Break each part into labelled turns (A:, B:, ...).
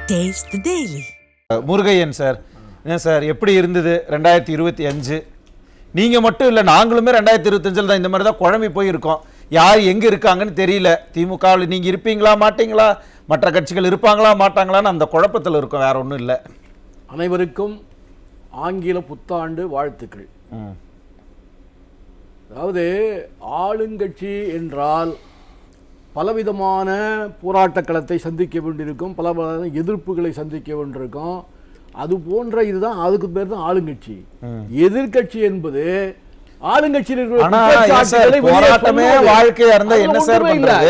A: Taste the Daily.
B: Murugaiyan sir, என்ன sir எப்படி இருந்தது 2025? நீங்கள் மட்டும் இல்லை, நாங்களுமே 2025 தான் இந்த மாதிரி தான் குழம்பி போயிருக்கோம். யார் எங்கே இருக்காங்கன்னு தெரியல. திமுகவில் நீங்கள் இருப்பீங்களா மாட்டீங்களா, மற்ற கட்சிகள் இருப்பாங்களா மாட்டாங்களான்னு அந்த குழப்பத்தில் இருக்கும், வேற ஒன்றும் இல்லை.
C: அனைவருக்கும் ஆங்கில புத்தாண்டு வாழ்த்துக்கள். அதாவது ஆளுங்கட்சி என்றால் பலவிதமான போராட்ட களத்தை சந்திக்க வேண்டியிருக்கும், பல எதிர்ப்புகளை சந்திக்க வேண்டியிருக்கும். அது போன்ற இதுதான், அதுக்கு பேர் தான் ஆளுங்கட்சி. எதிர்கட்சி என்பது
B: வாழ்க்கையா இருந்தா என்ன சார் பண்றது?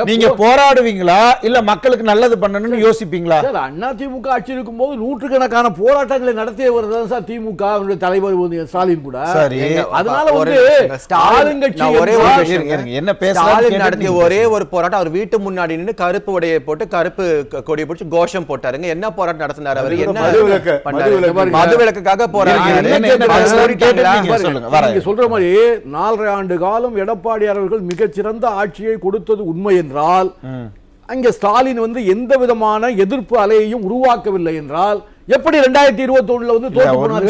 B: நீங்க போராடுவீங்களா இல்ல மக்களுக்கு நல்லது பண்ணணும்னு யோசிப்பீங்களா?
C: அண்ணா திமுக ஆட்சி இருக்கும் போது நூற்றுக்கணக்கான போராட்டங்களை நடத்தியவர் தான் சார் திமுக தலைவர் ஸ்டாலின் கூட. அதனால வந்து ஆளுங்கட்சி
B: என்ன பேசுறாரு
D: நடத்திய ஒரே ஒரு போராட்டம், அவர் வீட்டு முன்னாடி நின்று கருப்பு உடையை போட்டு கருப்பு கொடியை பிடிச்சி கோஷம் போட்டாருங்க. என்ன போராட்டம் நடத்தினார் அவர்? என்ன மதுவிலக்குக்காக
C: போராட்டம் சொல்ற மாதிரி 4.5 ஆண்டு காலம் எடப்பாடியார் அவர்கள் மிகச்சிறந்த ஆட்சியை கொடுத்தது உண்மை என்றால், அங்கே ஸ்டாலின் வந்து எந்த விதமான எதிர்ப்பு அலையையும் உருவாக்கவில்லை என்றால் எப்படி 2021 வந்து தோற்று போனார்கள்?
B: ஒரு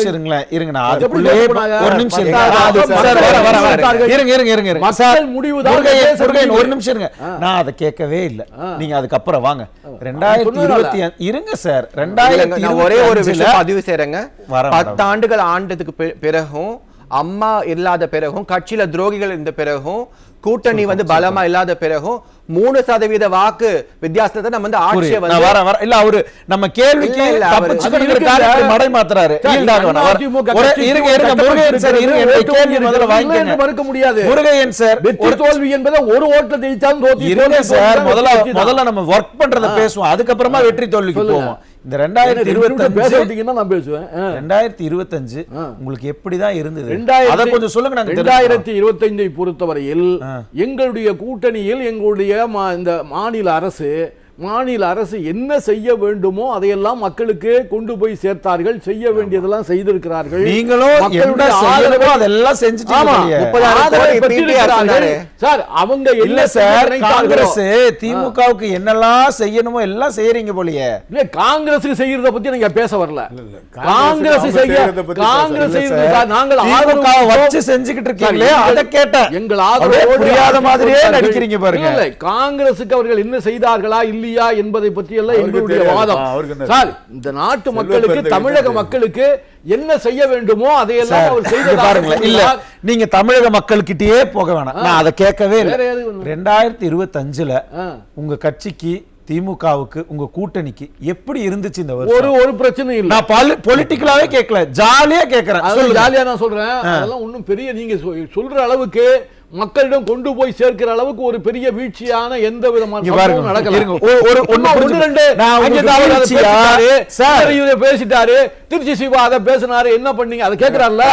B: நிமிஷம் இருங்க, நான் அதை கேட்கவே இல்லை. நீங்க அதுக்கப்புறம் வாங்க. 2020 இருங்க சார். 2020
D: ஒரே ஒரு விஷயம் பதிவு செய்யறேங்க. 10 ஆண்டுகள் ஆண்டதுக்கு பிறகும், அம்மா இல்லாத பிறகும், கட்சியில துரோகிகள் இருந்த பிறகும், கூட்டணி வந்து பலமா இல்லாத பிறகும் 3% வாக்கு வித்தியாசத்தை நம்ம வந்து ஆட்சியை வந்து
B: இல்ல அவரு நம்ம கேள்விக்கு மடை மாத்துறாரு.
C: மறுக்க முடியாது.
B: முருகையன் சார்,
C: வெற்றி தோல்வி என்பதை ஒரு ஓட்டை ஜெயிச்சாலும்
B: சார் முதல்ல நம்ம ஒர்க் பண்றத பேசுவோம், அதுக்கப்புறமா வெற்றி தோல்விக்கு போவோம். இந்த 2025 உங்களுக்கு எப்படிதான் இருந்தது? அதை கொஞ்சம் சொல்லுங்க.
C: 2025 பொறுத்தவரையில் எங்களுடைய கூட்டணியில் எங்களுடைய இந்த மாநில அரசு என்ன செய்ய வேண்டுமோ அதையெல்லாம் மக்களுக்கு கொண்டு போய் சேர்த்தார்கள். செய்ய வேண்டியதெல்லாம் செய்திருக்கிறார்கள்.
B: நீங்களும் அதெல்லாம்
C: சார். அவங்க
B: இல்ல சார், காங்கிரஸ் திமுகவுக்கு என்னெல்லாம் செய்யணுமோ எல்லாம் செய்யறீங்க போலயே.
C: இல்ல, காங்கிரஸ் செய்யறத பத்தி நீங்க பேச வரல. காங்கிரஸ் நாங்கள்
B: திமுக வச்சு செஞ்சுக்கிட்டு இருக்கீங்களே, அதை கேட்டேன்.
C: எங்கள் ஆதரவு
B: புரியாத மாதிரியே நடிக்கிறீங்க பாருங்க.
C: காங்கிரசுக்கு அவர்கள் என்ன செய்தார்களா இல்லையா என்பதை பற்றி எல்லாம் எங்களுடைய வாதம். சார், இந்த நாட்டு மக்களுக்கு, தமிழக மக்களுக்கு என்ன செய்ய வேண்டுமோ அதையெல்லாம் அவர் செய்தார்கள்.
B: இல்ல, நீங்க தமிழக மக்கள்கிட்டயே போக வேணாம், நான் அதை கேட்கவே இல்லை. 2025 உங்க கட்சிக்கு, திமுகவுக்கு, உங்க கூட்டணிக்கு எப்படி இருந்துச்சு இந்த வருஷம்?
C: ஒரு பிரச்சனை இல்ல.
B: நான் பொலிட்டிக்கலாவே கேட்கல, ஜாலியா கேட்கிறேன்.
C: ஜாலியா நான் சொல்றேன். அதெல்லாம் ஒண்ணும் பெரிய நீங்க சொல்ற அளவுக்கு மக்களிடம் கொண்டு போய் சேர்க்கிற அளவுக்கு ஒரு பெரிய வீழ்ச்சியான எந்த விதமான பேசிட்டாரு. திருச்சி சிவா அதை பேசினாரு, என்ன பண்ணீங்க அதை கேட்கிறாருல.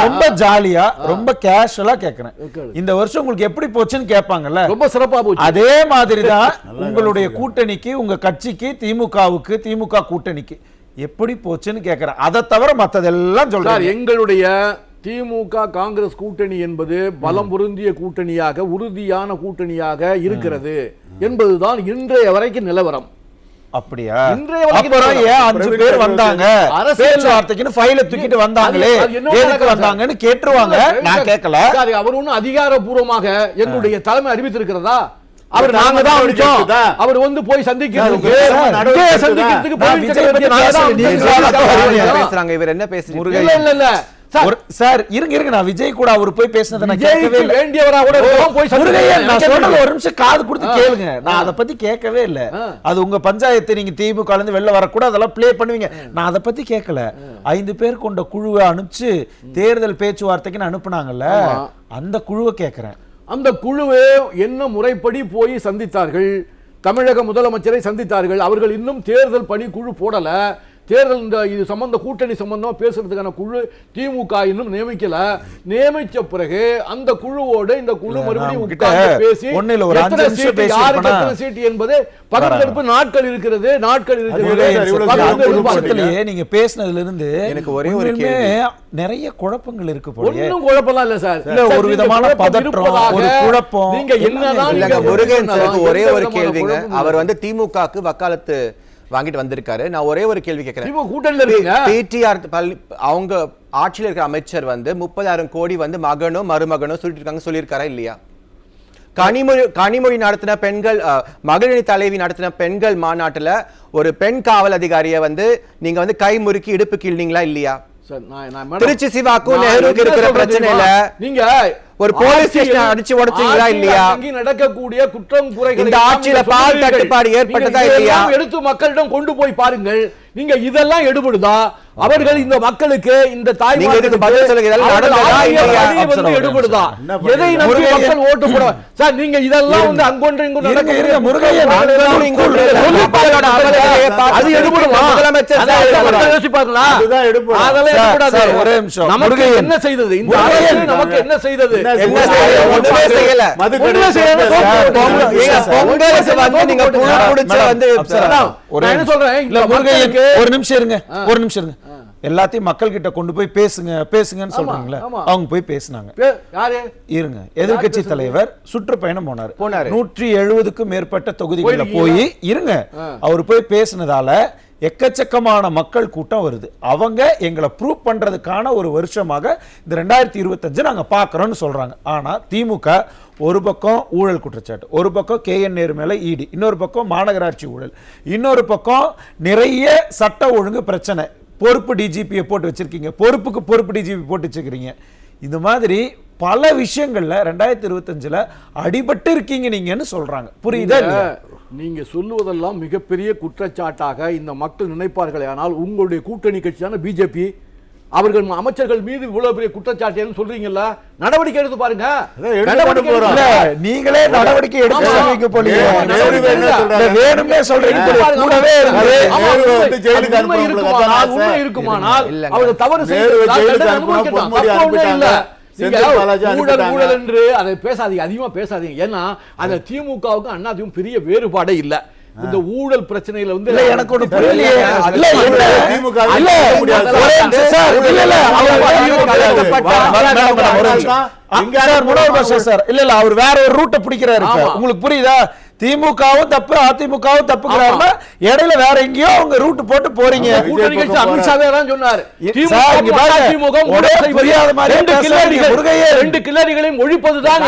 B: ரொம்ப ஜாலியா, ரொம்ப கேஷுவலா கேட்கிறேன். இந்த வருஷம் உங்களுக்கு எப்படி போச்சுன்னு கேட்பாங்கல்ல,
C: ரொம்ப சிறப்பா போச்சு.
B: அதே மாதிரி தான் உங்களுடைய கூட்டணிக்கு, உங்க கட்சிக்கு, திமுகவுக்கு, திமுக கூட்டணிக்கு எப்படி போச்சுன்னு கேட்கிறேன். அதை தவிர மற்றதெல்லாம் சொல்றாரு.
C: எங்களுடைய திமுக காங்கிரஸ் கூட்டணி என்பது பலம் பொருந்திய கூட்டணியாக, உறுதியான கூட்டணியாக இருக்கிறது என்பதுதான் இன்றைய வரைக்கும் நிலவரம்.
B: அப்படியா? அப்புறம் ஏன் 5 பேர் வந்தாங்க பேச்சுவார்த்தைக்குன்னு ஃபைல தூக்கிட்டு வந்தாங்களே, எதுக்கு வந்தாங்கன்னு கேட்டுருவாங்க. நான் கேட்கல.
C: அவர் ஒன்னும் அதிகாரப்பூர்வமாக எங்களுடைய தலைமை அறிவித்திருக்கிறதா? அவர் நாங்க தான் அடிச்சோம். அவர் வந்து போய் சந்திக்கிறதுக்கு
D: பேசுறாங்க. இவர் என்ன பேசுறீங்க?
C: இல்ல இல்ல
B: சார், இருங்க, நான் விஜய் கூட அவர் போய் பேசினதை நான் கேட்கவே இல்லை.
C: வேண்டியவரா கூட போய்
B: நான் சொன்னது ஒரு நிமிஷம் காது கொடுத்து கேளுங்க. நான் அதை பத்தி கேட்கவே இல்லை. அது உங்க பஞ்சாயத்து, நீங்க திமுக இருந்து வெளில வரக்கூட அதெல்லாம் பிளே பண்ணுவீங்க. நான் அதை பத்தி கேட்கல. 5 பேர் கொண்ட குழுவை அனுப்பிச்சு தேர்தல் பேச்சுவார்த்தைக்குன்னு அனுப்புனாங்கல்ல, அந்த குழுவை கேட்கிறேன்.
C: அந்த குழுவை என்ன முறைப்படி போய் சந்தித்தார்கள்? தமிழக முதலமைச்சரை சந்தித்தார்கள். அவர்கள் இன்னும் தேர்தல் பணிக்குழு போடல. தேர்தல் இந்த இது சம்பந்த கூட்டணி சம்பந்தமா பேசுறதுக்கான குழு திமுக இன்னும் நியமிச்ச பிறகு அந்த குழுவோடு இந்த குழு மறுபடியும் உட்கார்ந்து பேசி எத்தனை சீட்டு யாருக்கு எத்தனை சீட்டு என்பது பகிர்ந்தெடுப்பு நாட்கள் இருக்கிறது.
B: நீங்க பேசினதுல இருந்து எனக்கு ஒரே ஒரு நிறைய குழப்பங்கள் இருக்கு போல.
C: ஒண்ணும் குழப்பம் இல்ல சார்.
B: இல்ல ஒரு விதமான பதற்றம், ஒரு குழப்பம்.
C: நீங்க என்னதான்
D: முருகன் சாருக்கு ஒரே ஒரு கேள்விங்க. அவர் வந்து திமுகக்கு வக்காலத்து வாங்கிட்டு வந்திருக்காரு. நான் ஒரே ஒரு கேள்வி கேட்கிறேன். பிடிஆர் அவங்க ஆட்சியில் இருக்கிற அமைச்சர் வந்து 30,000 கோடி வந்து மகனும் மருமகனும் சொல்லியிருக்காரா இல்லையா? கனிமொழி நடத்தின பெண்கள் மகளிரணி தலைவி நடத்தின பெண்கள் மாநாட்டுல ஒரு பெண் காவல் அதிகாரியை வந்து நீங்க வந்து கை முறுக்கி இடுப்பு கீழ்னீங்களா இல்லையா? திருச்சி சிவாக்கும் நேருக்கு இருக்கிற பிரச்சனையில நீங்க ஒரு போலீஸ் ஸ்டேஷன் அடிச்சு உடைச்சீங்களா இல்லையா?
C: நடக்கக்கூடிய குற்றம் குறைகள்
D: இந்த ஆட்சியில பால் தட்டுப்பாடு ஏற்பட்டதா இல்லையா?
C: எடுத்து மக்களிடம் கொண்டு போய் பாருங்கள். நீங்க இதெல்லாம் எடுபடுதா? அவர்கள் இந்த மக்களுக்கு இந்த தாய்மார்களுக்கு பதில் சொல்லுங்க. இதெல்லாம் நடந்ததா இல்லையா? எடுபடுதா? எதை நம்பி மக்கள் ஓட்டு போடுவாங்க? சார் நீங்க இதெல்லாம் வந்து அங்கொன்று இங்கொன்று நடக்குது. முருகையன் அது எடுபடுமா? முதலமைச்சர் சார் யோசிப்பாங்களா? அதெல்லாம் எடுபடாது.
B: ஒரே நிமிஷம்.
C: நமக்கு என்ன செய்தது இந்த அரசு? நமக்கு என்ன செய்தது?
D: ஒண்ணுமே செய்யல. பொங்கலுக்கு வந்து நீங்க புழு புடிச்சு வந்து
C: நான் என்ன சொல்றேன்,
B: இல்ல முருகையன் ஒரு நிமிஷம் இருங்க, ஒரு நிமிஷம் இருங்க. எல்லாத்தையும் மக்கள் கிட்ட கொண்டு போய் பேசுங்கன்னு சொல்றீங்களா? அவங்க போய் பேசினாங்க. இருங்க, எதிர்க்கட்சி தலைவர் சுற்றுப்பயணம் போனாரு. 170க்கும் மேற்பட்ட தொகுதிகள்ல போய் இருங்க, அவர் போய் பேசினதால எக்கச்சக்கமான மக்கள் கூட்டம் வருது. அவங்க எங்களை ப்ரூவ் பண்றதுக்கான ஒரு வருஷமாக இந்த 2025 நாங்க பாக்குறோம்னு சொல்றாங்க. ஆனா திமுக ஒரு பக்கம் ஊழல் குற்றச்சாட்டு, ஒரு பக்கம் KN நேரு மேல ED, இன்னொரு பக்கம் மாநகராட்சி ஊழல், இன்னொரு பக்கம் நிறைய சட்ட ஒழுங்கு பிரச்சனை. பொறுப்பு டிஜிபியை போட்டு வச்சிருக்கீங்க, பொறுப்பு டிஜிபி போட்டு வச்சிருக்கீங்க. இந்த மாதிரி பல விஷயங்கள்ல 2025 அடிபட்டு இருக்கீங்க நீங்கன்னு சொல்றாங்க. புரியுதா?
C: நீங்க சொல்லுவதெல்லாம் மிகப்பெரிய குற்றச்சாட்டாக இந்த மக்கள் நினைப்பார்களே. ஆனால் உங்களுடைய கூட்டணி கட்சியான பிஜேபி அவர்கள் அமைச்சர்கள் மீது இவ்வளவு பெரிய குற்றச்சாட்டு சொல்றீங்கல்ல, நடவடிக்கை எடுத்து பாருங்க.
B: நீங்களே நடவடிக்கை எடுக்க போலீங்க, வேணும்னே சொல்றீங்க.
C: இருக்குமானால் அவர் தவறு ஊழல் என்று அதை பேசாதீங்க, அதிகமா பேசாதீங்க. ஏன்னா அந்த திமுகவுக்கு அண்ணாதிமுக பெரிய வேறுபாடே இல்ல. இந்த ஊழல் பிரச்சனையில வந்து
B: எனக்கு ஒண்ணு புரியலையே. அவர் வேற ஒரு ரூட்டை பிடிக்கிறாரு. உங்களுக்கு புரியுதா? திமுகவும் தப்பு, அதிமுகவும் தப்புங்கிறாங்க. இடையில வேற எங்கேயோ அவங்க ரூட் போட்டு போறீங்க.
C: அமித்ஷாவே தான் சொன்னாரு, ரெண்டு கிளறிகளையும் ஒழிப்பதுதான்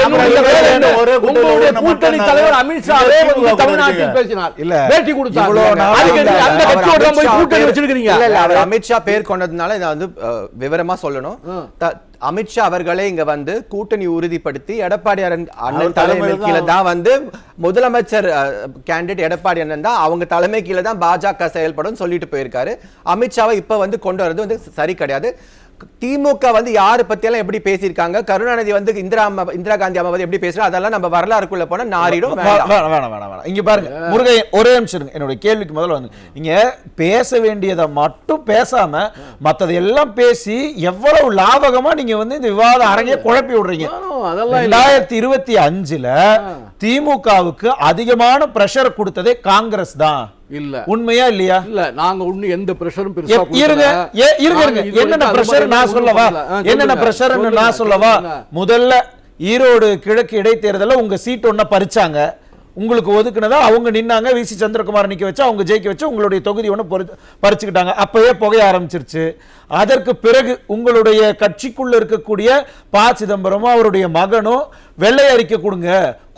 C: உங்களுடைய கூட்டணி தலைவர் அமித்ஷாவே தமிழ்நாட்டில் பேசினார். இல்ல பேட்டி கொடுத்தார். அந்த கட்சியோட போய் கூட்டணி வச்சிருக்கீங்க.
D: இல்ல அமித்ஷா பேர் கொண்டதுனால இதை வந்து விவரமா சொல்லணும். அமித்ஷா அவர்களே இங்க வந்து கூட்டணி உறுதிப்படுத்தி எடப்பாடி அண்ணன் தலைமை கீழே தான் வந்து முதலமைச்சர் கேண்டிடேட் எடப்பாடி அண்ணன் தான் அவங்க தலைமை கீழே தான் பாஜக செயல்படும் சொல்லிட்டு போயிருக்காரு. அமித்ஷாவை இப்ப வந்து கொண்டு வரது வந்து சரி கிடையாது. திமுக வந்து யாரு பத்தி எல்லாம் எப்படி பேசியிருக்காங்க, கருணாநிதி வந்து இந்திரா காந்தி அம்மா எப்படி பேசுறாங்க, அதெல்லாம் நம்ம வரலாறுக்குள்ள போனா நாரிடும்.
B: இங்க பாருங்க முருகையன், ஒரே நிமிஷம். என்னோட கேள்விக்கு முதல்ல வந்து நீங்க பேச வேண்டியதை மட்டும் பேசாம மத்தது எல்லாம் பேசி எவ்வளவு லாபகமா நீங்க வந்து இந்த விவாத அரங்கே குழப்பி விடுறீங்க. 2025 திமுகவுக்கு அதிகமான பிரஷர் கொடுத்ததே காங்கிரஸ் தான்.
C: இல்ல
B: உண்மையா இல்லையா?
C: இல்ல நாங்க ஒண்ணு எந்த பிரஷரும் பெருசா
B: இருங்க. என்னென்ன பிரஷர் நான் சொல்லவா? என்னென்ன பிரஷர் நான் சொல்லவா? முதல்ல ஈரோடு கிழக்கு இடைத்தேர்தல உங்க சீட் ஒன்ன பறிச்சாங்க, உங்களுக்கு ஒதுக்குனதா அவங்க நின்னாங்க, VC சந்திரகுமார் நிக்க வச்சு அவங்க ஜெயிக்க வச்சு உங்களுடைய தொகுதி ஒன்று பறிச்சுக்கிட்டாங்க. அப்பவே புகைய ஆரம்பிச்சிருச்சு. அதற்கு பிறகு உங்களுடைய கட்சிக்குள்ள இருக்கக்கூடிய ப. சிதம்பரமும் அவருடைய மகனும் வெள்ளை அறிக்கை கொடுங்க,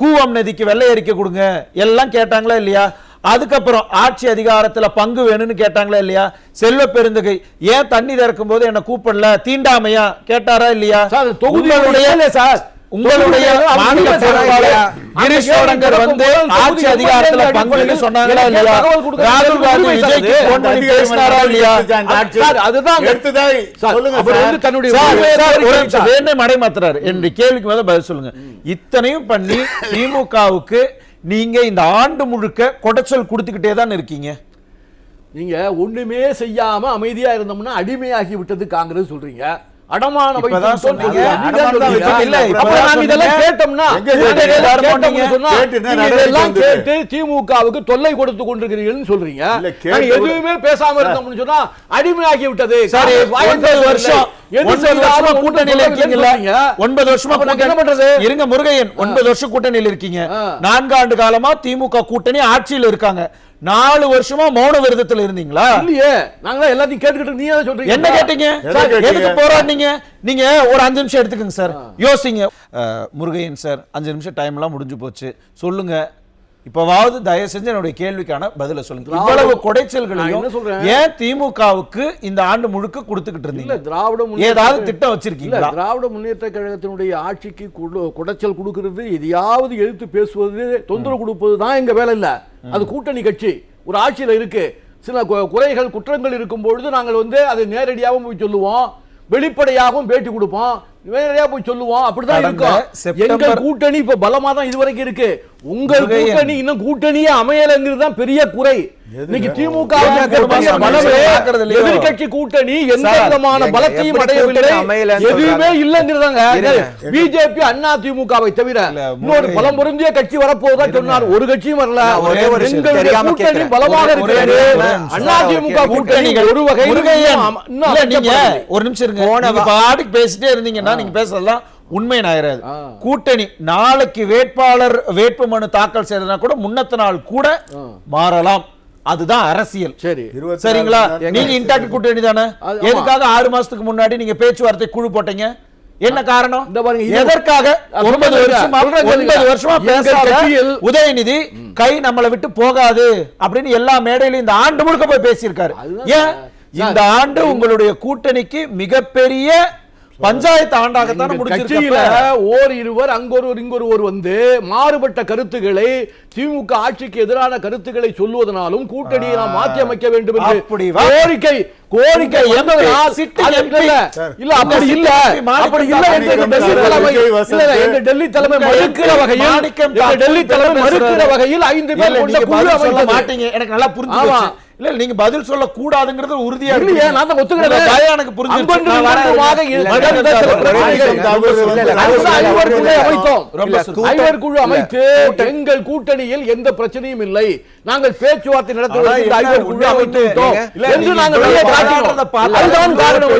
B: கூவம் நதிக்கு வெள்ளை அறிக்கை கொடுங்க எல்லாம் கேட்டாங்களா இல்லையா? அதுக்கப்புறம் ஆட்சி அதிகாரத்துல பங்கு வேணும்னு கேட்டாங்களா இல்லையா? செல்வ பெருந்தகை ஏன் தண்ணி திறக்கும் போது என்ன கூப்பிடல, தீண்டாமையா கேட்டாரா இல்லையா? உங்களுடைய மாநில பொறுப்பாளர் கிரீஷ் சோடங்கர் வந்து ஆட்சி அதிகாரத்துல பங்குன்னு சொன்னாங்களா இல்லையா? ராகுல் காந்தி விஜய்க்கு போன் பண்ணி பேசினாரா இல்லையா?
C: அதுதான்
B: வேணே மடைமாத்துறாரு. என்னுடைய கேள்விக்கு மேல பதில் சொல்லுங்க. இத்தனையும் பண்ணி திமுகவுக்கு நீங்க இந்த ஆண்டு முழுக்க கொடைச்சல் கொடுத்துக்கிட்டே தான் இருக்கீங்க.
C: நீங்க ஒண்ணுமே செய்யாம அமைதியா இருந்தோம்னா அடிமையாகி விட்டது காங்கிரஸ் சொல்றீங்க. அடமான
B: இப்பதான் சொன்னீங்க.
C: திமுகவுக்கு தொல்லை கொடுத்து கொண்டிருக்கிறீர்கள் சொல்றீங்க. எதுவுமே பேசாம இருந்தோம்னு சொன்னா அடிமையாகி விட்டது.
B: 9 வருஷம் கூட்டணியில இருக்கீங்க. 9 வருஷமா
C: என்ன பண்றது?
B: இருங்க முருகையன், 9 வருஷம் கூட்டணியில் இருக்கீங்க. 4 ஆண்டு காலமா திமுக கூட்டணி ஆட்சியில் இருக்காங்க. 4 வருஷமா மௌன விரதத்தில் இருந்தீங்களா?
C: இல்லையே, நாங்க எல்லாத்தையும் கேட்டுக்கிட்டு நீங்க தான் சொல்றீங்க.
B: என்ன கேட்டீங்க? எதுக்கு போராடுனீங்க? நீங்க ஒரு 5 நிமிஷம் எடுத்துக்கங்க சார், யோசிங்க. முருகையன் சார், 5 நிமிஷம் டைம் எல்லாம் முடிஞ்சு போச்சு. சொல்லுங்க, இப்பவாவது தயவு செஞ்சு என்னுடைய கேள்விக்கான பதில சொல்லுங்க. இவ்வளவு குடைச்சல்களையும் ஏன் திமுகவுக்கு இந்த ஆண்டு முழுக்க கொடுத்துக்கிட்டு இருந்தீங்க?
C: திராவிட
B: ஏதாவது திட்டம் வச்சிருக்கீங்களா?
C: திராவிட முன்னேற்ற கழகத்தினுடைய ஆட்சிக்கு குடைச்சல் கொடுக்கிறது, எதையாவது எழுத்து பேசுவது, தொந்தரவு கொடுப்பது தான் எங்க வேலை இல்ல. அது கூட்டணி கட்சி ஒரு ஆட்சியில இருக்கு. சில குறைகள் குற்றங்கள் இருக்கும் பொழுது நாங்கள் வந்து அதை நேரடியாகவும் போய் சொல்லுவோம், வெளிப்படையாகவும் பேட்டி கொடுப்போம், நேரடியா போய் சொல்லுவோம். அப்படிதான் இருக்கும். எங்க கூட்டணி இப்ப பலமா தான் இதுவரைக்கும் இருக்கு. உங்கள் கூட்டணி இன்னும் கூட்டணியே அமையலங்கிறது தான் பெரிய குறை. இன்னைக்கு திமுக எதிர்கட்சி கூட்டணி எந்த விதமான பலத்தையும் அடையவில்லை, எதுவுமே இல்லங்கிறதாங்க. பிஜேபி அண்ணா திமுகவை தவிர இன்னொரு பலம் பொருந்திய கட்சி வரப்போவதா சொன்னார். ஒரு கட்சியும் வரல. எங்களுடைய கூட்டணி பலமாக இருக்கிறது. அண்ணா திமுக கூட்டணி ஒரு வகை.
B: ஒரு நிமிஷம் இருங்க, பாட்டுக்கு பேசிட்டே இருந்தீங்கன்னா நீங்க பேசலாம் உண்மை ஆயிராது. கூட்டணி நாளைக்கு வேட்பாளர் வேட்புமனு தாக்கல் செய்யறதுனா கூட முன்னத்த நாள் கூட மாறலாம். அதுதான் அரசியல்.
C: சரி,
B: சரிங்களா? நீங்க இன்டாக்ட் கூட்டணி தானே. எதுக்காக 6 மாசத்துக்கு முன்னாடி நீங்க பேச்சுவார்த்தை குழு போட்டீங்க? என்ன காரணம்? எதற்காக 9 வருஷமா பேசாத உதயநிதி கை நம்மளை விட்டு போகாது அப்படின்னு எல்லா மேடையிலும் இந்த ஆண்டு முழுக்க போய் பேசியிருக்காரு. ஏன் இந்த ஆண்டு உங்களுடைய கூட்டணிக்கு மிகப்பெரிய பஞ்சாயத்து ஆண்டாகத்தான் முடிச்சிருக்கீங்க.
C: ஓர் இருவர் அங்கொருவர் இங்கொருவர் வந்து மாறுபட்ட கருத்துக்களை, திமுக ஆட்சிக்கு எதிரான கருத்துக்களை சொல்வதனாலும் கூட்டணியை நாம் மாற்றி அமைக்க வேண்டும் என்று கோரிக்கை இல்ல அப்படி இல்ல அப்படி இல்ல என்று டெல்லி தலைமை மறுக்கிற வகையில் 5 பேர் கொண்ட குழு அமைக்க மாட்டீங்க. எனக்கு நல்லா புரிஞ்சுச்சு. இல்ல நீங்க பதில் சொல்ல கூடாதுங்கிறது உறுதியா இல்லையே. நான் தான் ஒத்துக்கிறேன். எனக்கு புரிஞ்சுச்சு. ஐவர் குழு அமைத்து எங்கள் கூட்டணியில் எந்த பிரச்சனையும் இல்லை, நாங்கள் பேச்சுவார்த்தை நடத்துவதற்கு இந்த ஐவர் குழு அமைத்து விட்டோம் என்று நாங்கள் அதுதான் காரணம்.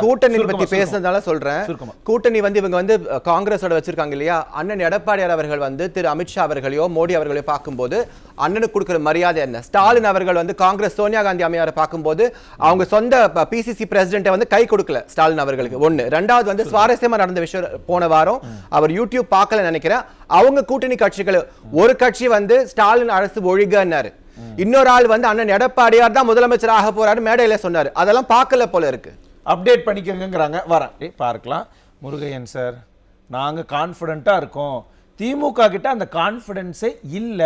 D: கூட்டணி பத்தி பேசுறதால சொல்றேன். கூட்டணி வந்து இவங்க வந்து காங்கிரஸோட வச்சிருக்காங்க இல்லையா? அண்ணன் எடப்பாடியார் அவர்கள் வந்து திரு அமித்ஷா அவர்களையோ மோடி அவர்களையோ பார்க்கும்போது அண்ணனுக்கு கொடுக்கிற மரியாதை என்ன? ஸ்டாலின் அவர்கள் வந்து காங்கிரஸ் சோனியா காந்தி அம்மையாரை பார்க்கும்போது அவங்க சொந்த பிசிசி பிரசிடென்ட் வந்து கை கொடுக்கல ஸ்டாலின் அவர்களுக்கு. ஒண்ணு. ரெண்டாவது வந்து சுவாரஸ்யமா நடந்த விஷயம், போன வாரம் அவர் யூடியூப் பார்க்கல நினைக்கிறேன், அவங்க கூட்டணி கட்சிகள் ஒரு கட்சி வந்து ஸ்டாலின் அரசு ஒழிகன்னாரு, இன்னொரு ஆள் வந்து அண்ணன் எடப்பாடியார் தான் முதலமைச்சர் ஆக போறாரு மேடையில சொன்னாரு. அதெல்லாம் பார்க்கல போல இருக்கு.
B: அப்டேட் பண்ணிக்கங்கிறாங்க. வரேன் பார்க்கலாம். முருகையன் சார், நாங்க கான்ஃபிடென்ட்டா இருக்கோம், திமுக கிட்ட அந்த கான்ஃபிடென்ஸே இல்ல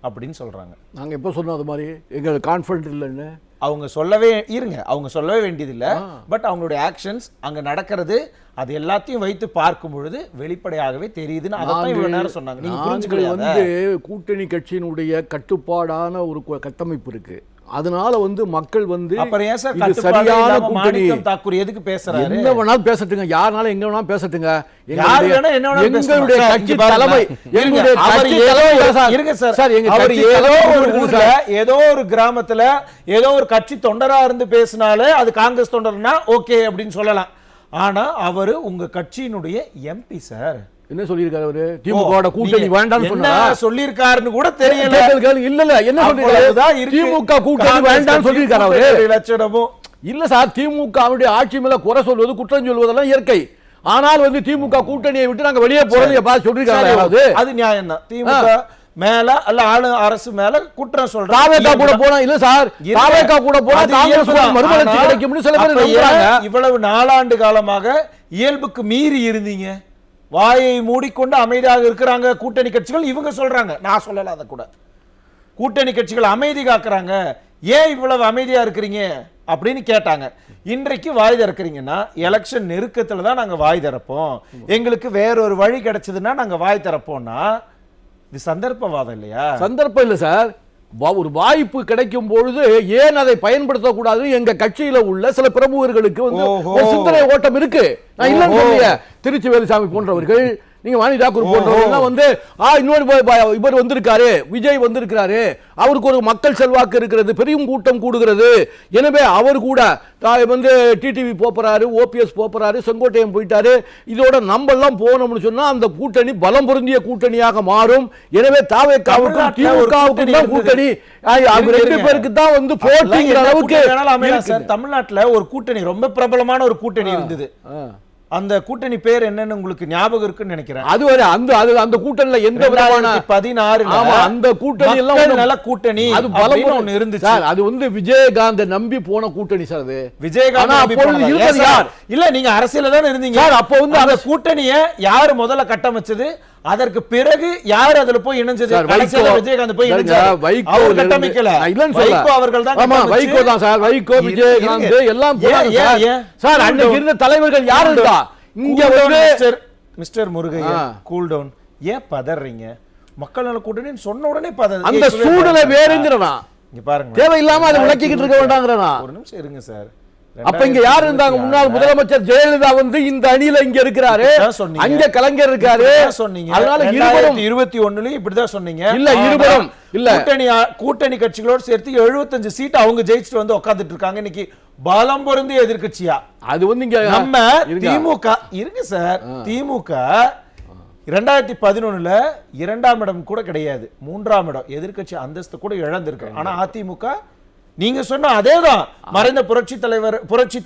B: அப்படின்னு சொல்றாங்க.
C: நாங்க எப்போ சொன்னோம் அது மாதிரி எங்களுக்கு கான்ஃபிடென்ட் இல்லைன்னு?
B: அவங்க சொல்லவே இருங்க, அவங்க சொல்லவே வேண்டியதில்லை. பட் அவங்களுடைய ஆக்ஷன்ஸ் அங்க நடக்கிறது அது எல்லாத்தையும் வைத்து பார்க்கும் பொழுது வெளிப்படையாகவே தெரியுதுன்னு அதான் இவ்வளவு நேரம் சொன்னாங்க. நீங்க புரிஞ்சுக்கிறது வந்து
C: கூட்டணி கட்சியினுடைய கட்டுப்பாடான ஒரு கட்டமைப்பு இருக்கு. அதனால வந்து மக்கள் வந்து சரியான கூட்டணி
B: தாக்கூர் எதுக்கு பேசுறாரு?
C: என்ன வேணாலும் பேசட்டுங்க, யாருனாலும் எங்க வேணாலும் பேசட்டுங்க. எங்களுடைய கட்சி தலைமை
B: ஏதோ ஒரு கிராமத்துல ஏதோ ஒரு கட்சி தொண்டரா இருந்து பேசினாலே அது காங்கிரஸ் தொண்டர்னா ஓகே அப்படின்னு சொல்லலாம். ஆனா அவரு உங்க கட்சியினுடைய எம்பி சார்.
C: என்ன சொல்லிருக்காரு அவரு? திமுக கூட்டணி வேண்டாம்னு சொன்னாரா?
B: சொல்லிருக்காருன்னு கூட தெரியல.
C: இல்ல என்ன சொல்லிருக்காரு? திமுக கூட்டணி வேண்டாம்னு சொல்லிருக்காரு அவரு.
B: லட்சணமும்
C: இல்ல சார், திமுகவுடைய ஆட்சி மேல குறை சொல்வது குற்றம் சொல்வதெல்லாம் இயற்கை. ஆனால் வந்து திமுக கூட்டணியை விட்டு நாங்க வெளியே போறது சொல்லிருக்காங்க.
B: அது நியாயம் தான். திமுக மேல அல்ல ஆளு அரசு மேல குற்றம் சொல்றாங்க.
C: தாவேகா கூட போனா இல்ல சார், தாவேகா கூட போனா காங்கிரஸ் மறுமலர்ச்சி கிடைக்கும்னு சில பேர் நம்புறாங்க.
B: இவ்வளவு 4 ஆண்டு காலமாக இயல்புக்கு மீறி இருந்தீங்க, வாயை மூடிக்கொண்டு அமைதியாக இருக்கிறாங்க கூட்டணி கட்சிகள். இவங்க சொல்றாங்க, நான் சொல்லல அத கூட, கூட்டணி கட்சிகள் அமைதி காக்குறாங்க, ஏன் இவ்வளவு அமைதியா இருக்கிறீங்க அப்படின்னு கேட்டாங்க. இன்றைக்கு வாய் திறக்கிறீங்கன்னா எலெக்ஷன் நெருக்கத்துல தான் நாங்க வாய் திறப்போம், எங்களுக்கு வேறொரு வழி கிடைச்சதுன்னா நாங்க வாய் திறப்போம்னா இது சந்தர்ப்பவாதம் இல்லையா?
C: சந்தர்ப்பம் இல்ல சார். ஒரு வாய்ப்பு கிடைக்கும் பொழுது ஏன் அதை பயன்படுத்தக்கூடாது? எங்க கட்சியில உள்ள சில பிரமுகர்களுக்கு வந்து ஒரு சிந்தனை ஓட்டம் இருக்கு. நான் இல்லன்னு சொல்லலையே. திருச்சி வேலுசாமி போன்றவர்கள், நீங்க வாணி தாக்கூர் போன்றவர்கள் வந்து இன்னொரு இவர் வந்திருக்காரு, விஜய் வந்திருக்கிறாரு, அவருக்கு ஒரு மக்கள் செல்வாக்கு இருக்கிறது, பெரிய கூட்டம் கூடுகிறது, எனவே அவர் கூட வந்து டிடிவி போறாரு, ஓபிஎஸ் போறாரு, செங்கோட்டையன் போயிட்டாரு, இதோட நம்ம எல்லாம் போனோம்னு சொன்னா அந்த கூட்டணி பலம் பொருந்திய கூட்டணியாக மாறும். எனவே தாவேகாவுக்கும் திமுகவுக்கும் தான் கூட்டணி, அவங்க ரெண்டு பேருக்கு தான் வந்து போட்டிங்கிற அளவுக்கு.
B: தமிழ்நாட்டுல ஒரு கூட்டணி, ரொம்ப பிரபலமான ஒரு கூட்டணி இருந்தது. அந்த கூட்டணி பேர் என்னன்னு உங்களுக்கு ஞாபகம் இருக்குன்னு நினைக்கிறேன்.
C: அது ஒரு அந்த கூட்டணில எந்த விதமான
B: 16
C: அந்த கூட்டணி எல்லாம்
B: நல்ல கூட்டணி,
C: அது பலமா
B: ஒன்னு இருந்துச்சு.
C: சார் அது வந்து விஜயகாந்த் நம்பி போன கூட்டணி சார். அது
B: விஜயகாந்த் யார் இல்ல, நீங்க அரசியல்ல தான் இருந்தீங்க.
C: சார் அப்ப வந்து
B: அந்த கூட்டணியை யாரு முதல்ல கட்டமைச்சது, அதற்கு பிறகு யார் அதுல போய் இணைஞ்சது? விஜயகாந்த் போய் இணைஞ்சார். அவர் கட்டமைக்கல, வைகோ அவர்கள் தான்.
C: ஆமா, வைகோ தான் சார். வைகோ, விஜயகாந்த் எல்லாம் போறாங்க சார். அன்னைக்கு இருந்த தலைவர்கள் யார் இருந்தா? இங்க வந்து
B: மிஸ்டர் முருகையா, கூல் டவுன். ஏன் பதறீங்க? மக்கள் நல கூட்டணின்னு சொன்ன உடனே பதற.
C: அந்த சூழலை வேறுங்கறனா
B: இங்க பாருங்க,
C: தேவையில்லாம அதை விளக்கிக்கிட்டு இருக்க வேண்டாங்கறனா.
B: ஒரு நிமிஷம் இருங்க சார்.
C: அப்ப இங்க யார் இருந்தாங்க? முன்னாள் முதலமைச்சர் ஜெயலலிதா வந்து இந்த அணியில இங்க இருக்கிறாரு, அங்க கலைஞர் இருக்காரு.
B: அதனால 2021லயும் இப்படிதான் சொன்னீங்க.
C: இல்ல, இருவரும் இல்ல,
B: கூட்டணி கட்சிகளோடு சேர்த்து 75 சீட் அவங்க ஜெயிச்சுட்டு வந்து உட்கார்ந்துட்டு இருக்காங்க. இன்னைக்கு பலம் பொருந்திய எதிர்க்கட்சியா
C: அது வந்து இங்க
B: நம்ம திமுக இருங்க சார். திமுக 2011ல 2ஆம் இடம் கூட கிடையாது, 3ஆம் இடம் எதிர்க்கட்சி அந்தஸ்து கூட இழந்திருக்கு. ஆனா அதிமுக நீங்க சொன்ன அதேதான், மறைந்த புரட்சி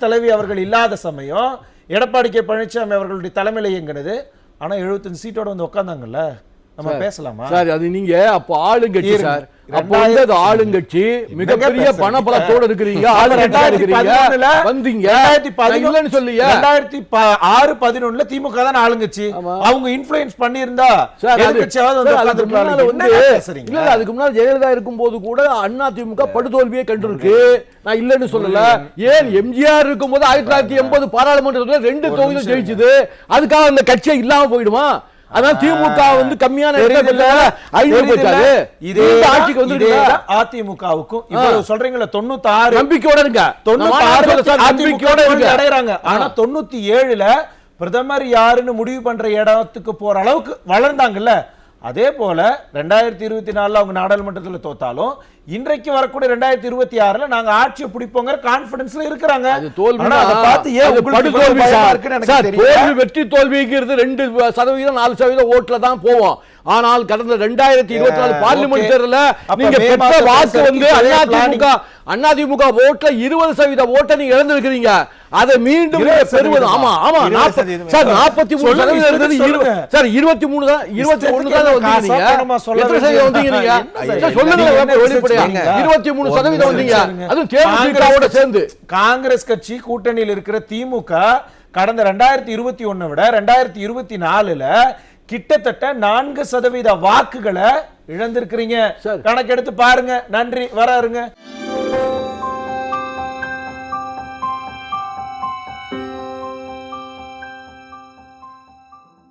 B: தலைவி அவர்கள் இல்லாத சமயம் எடப்பாடி கே பழனிசாமி அவர்களுடைய தலைமையில இயங்கினது. ஆனா 75 சீட்டோட வந்து உட்கார்ந்தாங்கல்ல. நம்ம பேசலாமா
C: சார்? அது நீங்க அப்ப ஆளுங்கட்சி சார். அப்ப வந்து அது ஆளுங்கட்சி மிகப்பெரிய பணபலத்தோட இருக்கிறீங்க, வந்தீங்க.
B: 2006-11ல திமுக தான் ஆளுங்கட்சி. அவங்க இன்ஃப்ளூயன்ஸ் பண்ணியிருந்தா
C: அதுக்கு முன்னாடி ஜெயலலிதா இருக்கும் போது கூட அண்ணா திமுக படுதோல்வியை கண்டிருக்கு. நான் இல்லன்னு சொல்லல. ஏன் எம்ஜிஆர் இருக்கும் போது 1980 பாராளுமன்றத்துல 2 தொகுதிகள் ஜெயிச்சது, அதுக்காக அந்த கட்சியை இல்லாம போயிடுமா? அதான் திமுக வந்து கம்மியான
B: அதிமுகவுக்கும் இப்போ சொல்றீங்களா 96
C: நம்பிக்கையோட இருங்க,
B: 96 நம்பிக்கையோட அடையறாங்க. ஆனா 97ல பிரதமர் யாருன்னு முடிவு பண்ற இடத்துக்கு போற அளவுக்கு வளர்ந்தாங்கல்ல. அதே போல 2024ல அவங்க நாடாளுமன்றத்தில் தோத்தாலும் இன்றைக்கு வரக்கூடிய 2026ல நாங்க ஆட்சியை பிடிப்போங்கிற கான்ஃபிடன்ஸ்ல இருக்காங்க.
C: அது தோல்வினா அத பார்த்து ஏன் உங்களுக்கு தோல்வி சார்? தோல்வி வெற்றி தோல்விங்கிறது 2% 4% ஓட்ல தான் போவோம். ஆனால் கடந்த 2024 பார்லிமென்ட் தேர்தல்ல நீங்க பெற்ற வாக்கு வந்து அதிமுக ஓட்ல 20% ஓட்டை நீங்க இழந்திருக்கீங்க. அதை மீண்டும் பெறுவது. ஆமா ஆமா சார், 43% இருந்தது சார், 23 தான், 21 தான் வந்தீங்க. எத்தனை சதவீதம் வந்தீங்க நீங்க சொல்லுங்க வெளிப்படையா? 23% வந்தீங்க, அதுவும் தேமுதிகவோட சேர்ந்து.
B: காங்கிரஸ் கட்சி கூட்டணியில் இருக்கிற திமுக கடந்த 2021 விட 2024ல கிட்டத்தட்ட 4% வாக்குகளை இழந்திருக்கிறீங்க. கணக்கெடுத்து பாருங்க. நன்றி, வராருங்க.